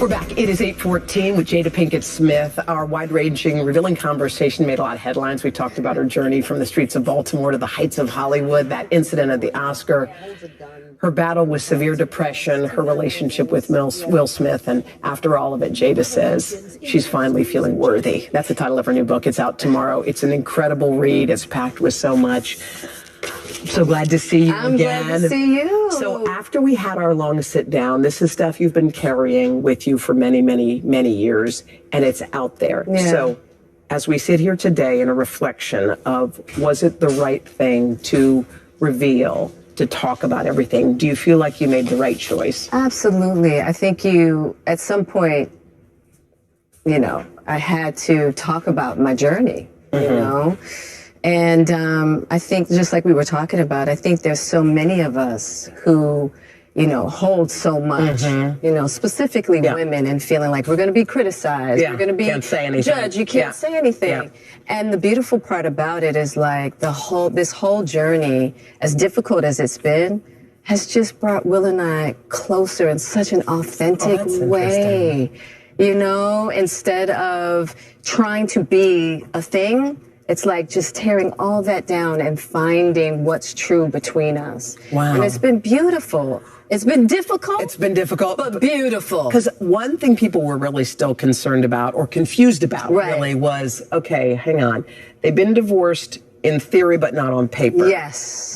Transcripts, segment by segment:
We're back. It is 8:14 with Jada Pinkett Smith. Our wide-ranging, revealing conversation made a lot of headlines. We talked about her journey from the streets of Baltimore to the heights of Hollywood, that incident at the Oscar, her battle with severe depression, her relationship with Will Smith, and after all of it, Jada says she's finally feeling worthy. That's the title of her new book. It's out tomorrow. It's an incredible read. It's packed with so much. So glad to see you again. I'm glad to see you. So after we had our long sit down, this is stuff you've been carrying with you for many, many, many years, and it's out there. Yeah. So as we sit here today in a reflection of, was it the right thing to reveal, to talk about everything? Do you feel like you made the right choice? Absolutely. I think at some point, I had to talk about my journey, And I think, just like we were talking about, I think there's so many of us who, hold so much, specifically women, and feeling like we're going to be criticized. Yeah, we're going to be can't say anything. judged. You can't say anything. Yeah. And the beautiful part about it is like this whole journey, as difficult as it's been, has just brought Will and I closer in such an authentic way. Instead of trying to be a thing, it's like just tearing all that down and finding what's true between us. Wow. And it's been beautiful. It's been difficult. It's been difficult. But beautiful. Because one thing people were really still concerned about or confused about really was, okay, hang on. They've been divorced in theory, but not on paper. Yes.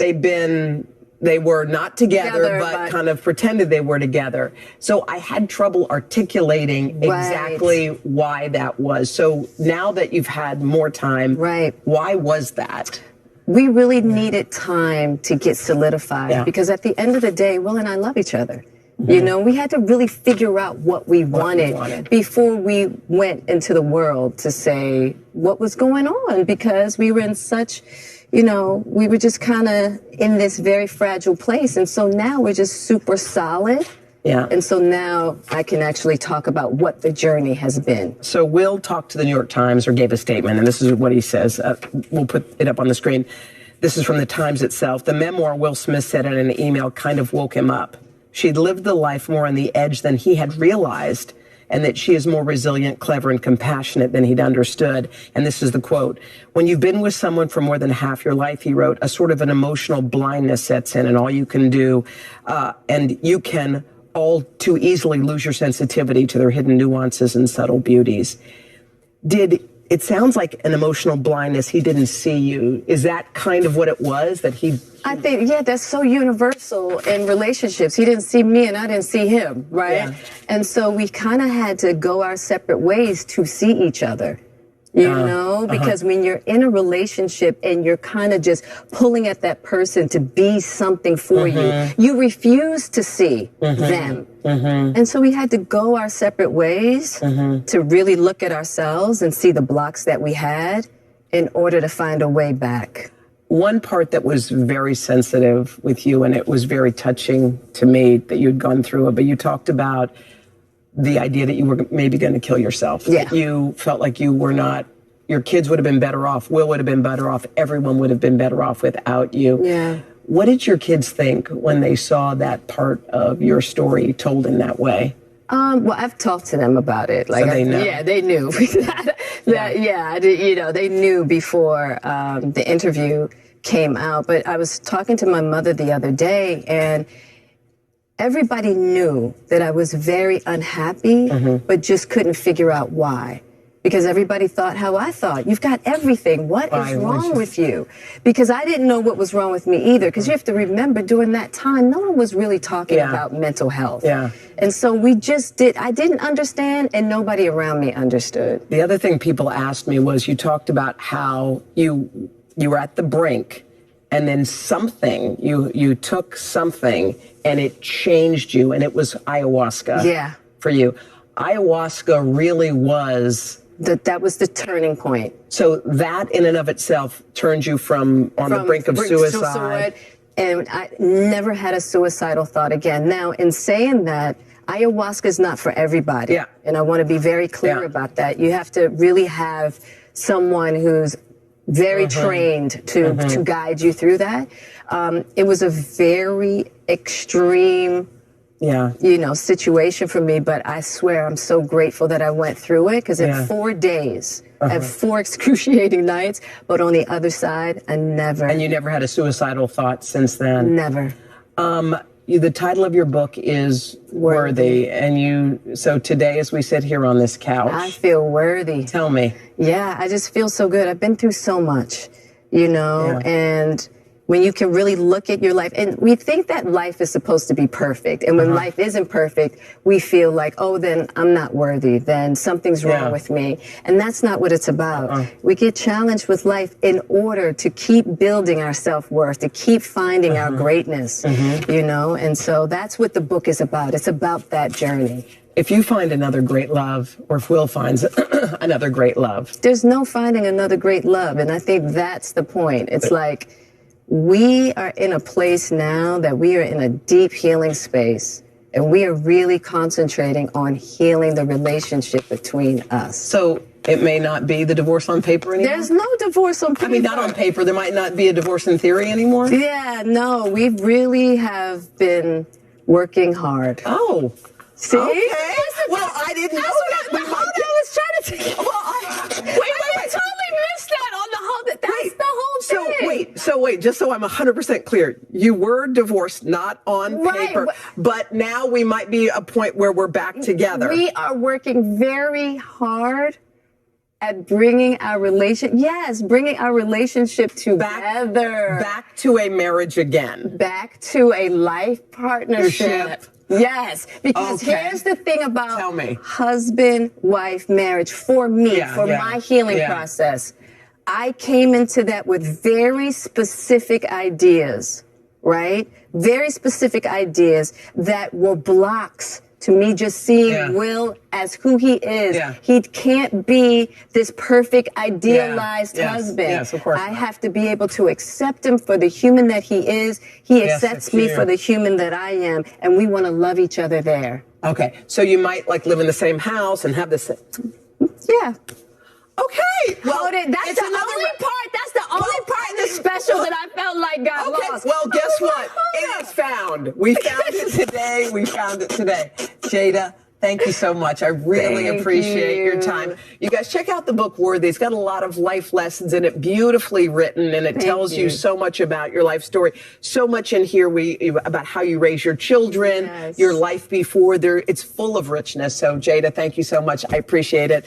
They were not together, but kind of pretended they were together. So I had trouble articulating exactly why that was. So now that you've had more time, why was that? We really needed time to get solidified because at the end of the day, Will and I love each other. We had to really figure out what we wanted before we went into the world to say what was going on, because we were in such, we were just kind of in this very fragile place. And so now we're just super solid. Yeah. And so now I can actually talk about what the journey has been. So Will talked to the New York Times, or gave a statement, and this is what he says. We'll put it up on the screen. This is from the Times itself. The memoir, Will Smith said in an email, kind of woke him up. She'd lived the life more on the edge than he had realized, and that she is more resilient, clever, and compassionate than he'd understood. And this is the quote. When you've been with someone for more than half your life, he wrote, a sort of an emotional blindness sets in, and all you can do, and you can all too easily lose your sensitivity to their hidden nuances and subtle beauties. It sounds like an emotional blindness. He didn't see you. Is that kind of what it was, that he... I think, that's so universal in relationships. He didn't see me and I didn't see him, right? Yeah. And so we kind of had to go our separate ways to see each other, because when you're in a relationship and you're kind of just pulling at that person to be something for you, you refuse to see them. And so we had to go our separate ways to really look at ourselves and see the blocks that we had in order to find a way back. One part that was very sensitive with you, and it was very touching to me that you'd gone through it, but you talked about the idea that you were maybe going to kill yourself. Yeah. That you felt like you were not, your kids would have been better off, Will would have been better off, everyone would have been better off without you. Yeah. What did your kids think when they saw that part of your story told in that way? Well, I've talked to them about it. Like, so they know. Yeah, they knew. They knew before the interview came out. But I was talking to my mother the other day, and everybody knew that I was very unhappy, but just couldn't figure out why. Because everybody thought how I thought. You've got everything. What is wrong with you? Because I didn't know what was wrong with me either. Because you have to remember, during that time, no one was really talking about mental health. Yeah. And so I didn't understand, and nobody around me understood. The other thing people asked me was, you talked about how you were at the brink, and then you took something, and it changed you, and it was ayahuasca for you. Ayahuasca really was... That was the turning point. So that in and of itself turned you from the brink of suicide. And I never had a suicidal thought again. Now, in saying that, ayahuasca is not for everybody. Yeah. And I want to be very clear about that. You have to really have someone who's very trained to guide you through that. It was a very extreme situation for me, but I swear I'm so grateful that I went through it, because in 4 days, I had 4 excruciating nights, but on the other side, I never. And you never had a suicidal thought since then? Never. The title of your book is Worthy. And so today, as we sit here on this couch, I feel worthy. Tell me. Yeah, I just feel so good. I've been through so much, and when you can really look at your life, and we think that life is supposed to be perfect, and when life isn't perfect, we feel like, oh, then I'm not worthy, then something's wrong with me, and that's not what it's about. We get challenged with life in order to keep building our self-worth, to keep finding our greatness, and so that's what the book is about. It's about that journey. If you find another great love, or if Will finds another great love. There's no finding another great love, and I think that's the point. It's like, we are in a place now that we are in a deep healing space, and we are really concentrating on healing the relationship between us. So it may not be the divorce on paper anymore? There's no divorce on paper. I mean, not on paper. There might not be a divorce in theory anymore? Yeah, no, we really have been working hard. Oh. See? Okay. Well, I didn't know that. That's what I was trying to take. I totally missed that on the whole. That's the whole thing. So wait, just so I'm 100% clear, you were divorced, not on paper, but now we might be a point where we're back together. We are working very hard at bringing our relationship together. Back to a marriage again. Back to a life partnership. Yes, because here's the thing about husband-wife marriage for me, my healing process. I came into that with very specific ideas, right? Very specific ideas that were blocks to me just seeing Will as who he is. He can't be this perfect, idealized husband. Yes, of course. I have to be able to accept him for the human that he is. He accepts me for the human that I am, and we want to love each other there. Okay, so you might live in the same house and have the same. Yeah. Okay. Well, that's the only part. That's the only part in the special that I felt like got lost. Well, guess what? It is found. We found it today. We found it today. Jada, thank you so much. I really appreciate your time. You guys, check out the book Worthy. It's got a lot of life lessons in it, beautifully written, and it tells you so much about your life story. So much in here about how you raise your children, your life before. It's full of richness. So, Jada, thank you so much. I appreciate it.